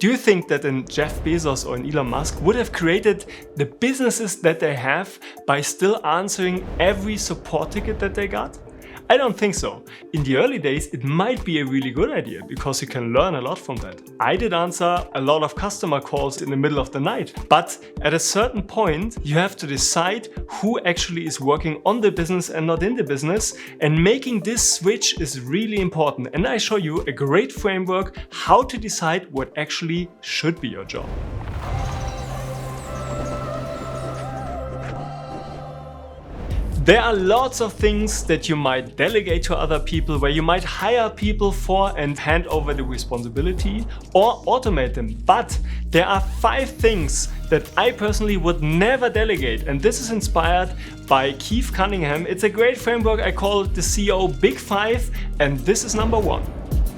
Do you think that an Jeff Bezos or an Elon Musk would have created the businesses that they have by still answering every support ticket that they got? I don't think so. In the early days, it might be a really good idea because you can learn a lot from that. I did answer a lot of customer calls in the middle of the night, but at a certain point, you have to decide who actually is working on the business and not in the business, and making this switch is really important. And I show you a great framework how to decide what actually should be your job. There are lots of things that you might delegate to other people, where you might hire people for and hand over the responsibility or automate them. But there are 5 things that I personally would never delegate. And this is inspired by Keith Cunningham. It's a great framework. I call it the CEO Big 5. And this is number 1.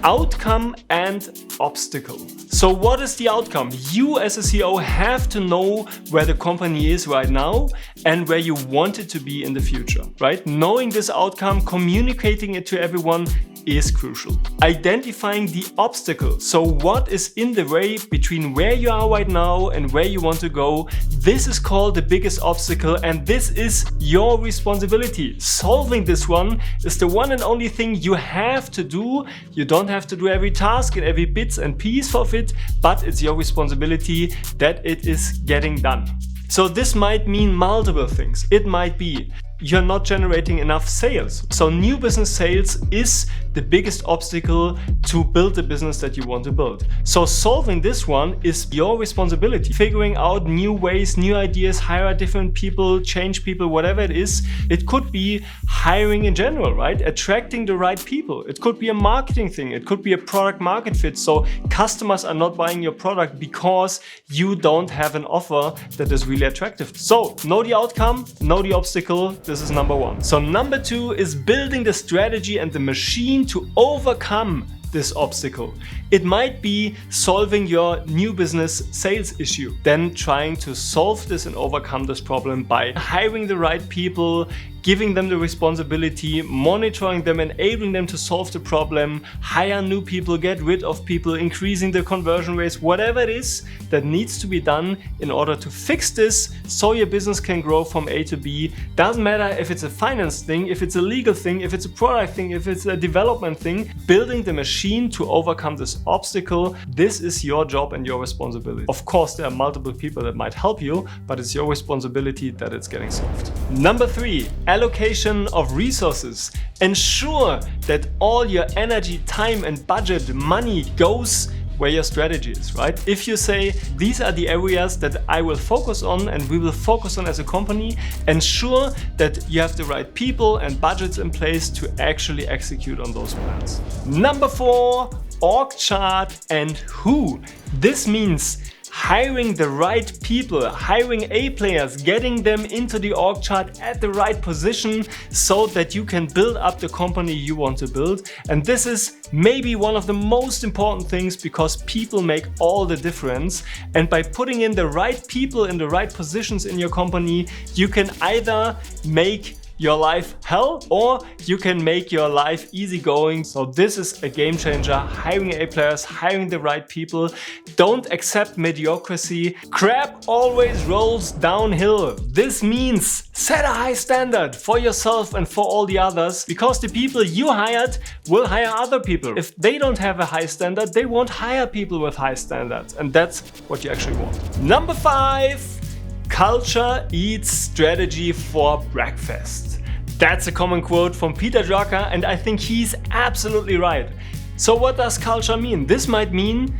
Outcome and obstacle. So what is the outcome? You as a CEO have to know where the company is right now and where you want it to be in the future, right? Knowing this outcome, communicating it to everyone is crucial. Identifying the obstacle. So what is in the way between where you are right now and where you want to go? This is called the biggest obstacle, and this is your responsibility. Solving this one is the one and only thing you have to do. You don't have to do every task and every bits and piece of it, but it's your responsibility that it is getting done. So this might mean multiple things. It might be you're not generating enough sales. So new business sales is the biggest obstacle to build the business that you want to build. So solving this one is your responsibility. Figuring out new ways, new ideas, hire different people, change people, whatever it is. It could be hiring in general, right? Attracting the right people. It could be a marketing thing. It could be a product market fit. So customers are not buying your product because you don't have an offer that is really attractive. So know the outcome, know the obstacle. This is number 1. So number 2 is building the strategy and the machine to overcome this obstacle. It might be solving your new business sales issue, then trying to solve this and overcome this problem by hiring the right people, giving them the responsibility, monitoring them, enabling them to solve the problem, hire new people, get rid of people, increasing the conversion rates, whatever it is that needs to be done in order to fix this so your business can grow from A to B. Doesn't matter if it's a finance thing, if it's a legal thing, if it's a product thing, if it's a development thing, building the machine to overcome this obstacle, this is your job and your responsibility. Of course, there are multiple people that might help you, but it's your responsibility that it's getting solved. Number 3, allocation of resources. Ensure that all your energy, time and budget, money goes where your strategy is, right? If you say, these are the areas that I will focus on and we will focus on as a company, ensure that you have the right people and budgets in place to actually execute on those plans. Number 4, org chart and who. This means hiring the right people, hiring A players, getting them into the org chart at the right position so that you can build up the company you want to build. And this is maybe one of the most important things because people make all the difference. And by putting in the right people in the right positions in your company, you can either make your life hell or you can make your life easygoing. So this is a game changer. Hiring A players, hiring the right people. Don't accept mediocrity. Crap always rolls downhill. This means set a high standard for yourself and for all the others, because the people you hired will hire other people. If they don't have a high standard, they won't hire people with high standards, and that's what you actually want. Number 5. Culture eats strategy for breakfast. That's a common quote from Peter Drucker, and I think he's absolutely right. So what does culture mean? This might mean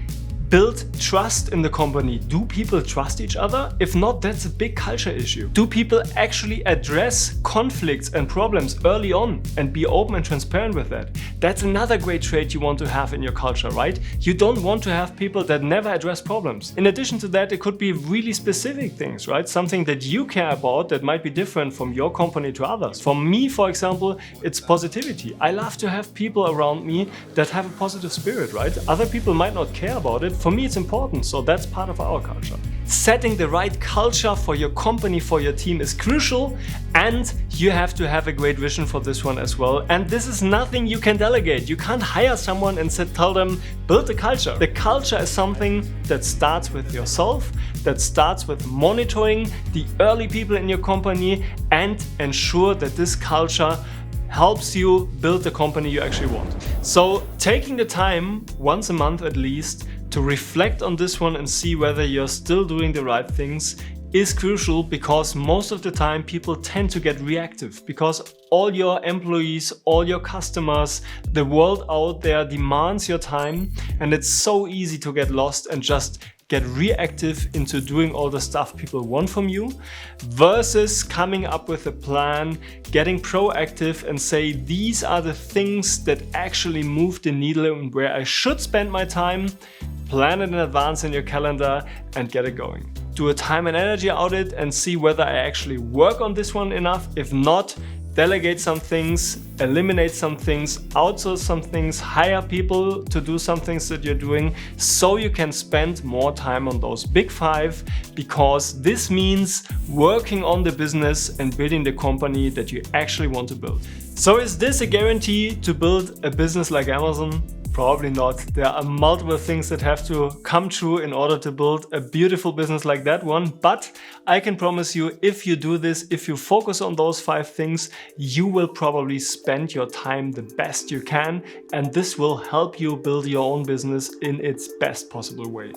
build trust in the company. Do people trust each other? If not, that's a big culture issue. Do people actually address conflicts and problems early on and be open and transparent with that? That's another great trait you want to have in your culture, right? You don't want to have people that never address problems. In addition to that, it could be really specific things, right? Something that you care about that might be different from your company to others. For me, for example, it's positivity. I love to have people around me that have a positive spirit, right? Other people might not care about it, for me it's important, so that's part of our culture. Setting the right culture for your company, for your team is crucial, and you have to have a great vision for this one as well. And this is nothing you can delegate. You can't hire someone and tell them, build the culture. The culture is something that starts with yourself, that starts with monitoring the early people in your company and ensure that this culture helps you build the company you actually want. So taking the time once a month at least to reflect on this one and see whether you're still doing the right things is crucial, because most of the time people tend to get reactive because all your employees, all your customers, the world out there demands your time, and it's so easy to get lost and just get reactive into doing all the stuff people want from you, versus coming up with a plan, getting proactive and say, these are the things that actually move the needle and where I should spend my time. Plan it in advance in your calendar and get it going. Do a time and energy audit and see whether I actually work on this one enough. If not, delegate some things, eliminate some things, outsource some things, hire people to do some things that you're doing, so you can spend more time on those big five, because this means working on the business and building the company that you actually want to build. So is this a guarantee to build a business like Amazon? Probably not. There are multiple things that have to come true in order to build a beautiful business like that one. But I can promise you, if you do this, if you focus on those 5 things, you will probably spend your time the best you can. And this will help you build your own business in its best possible way.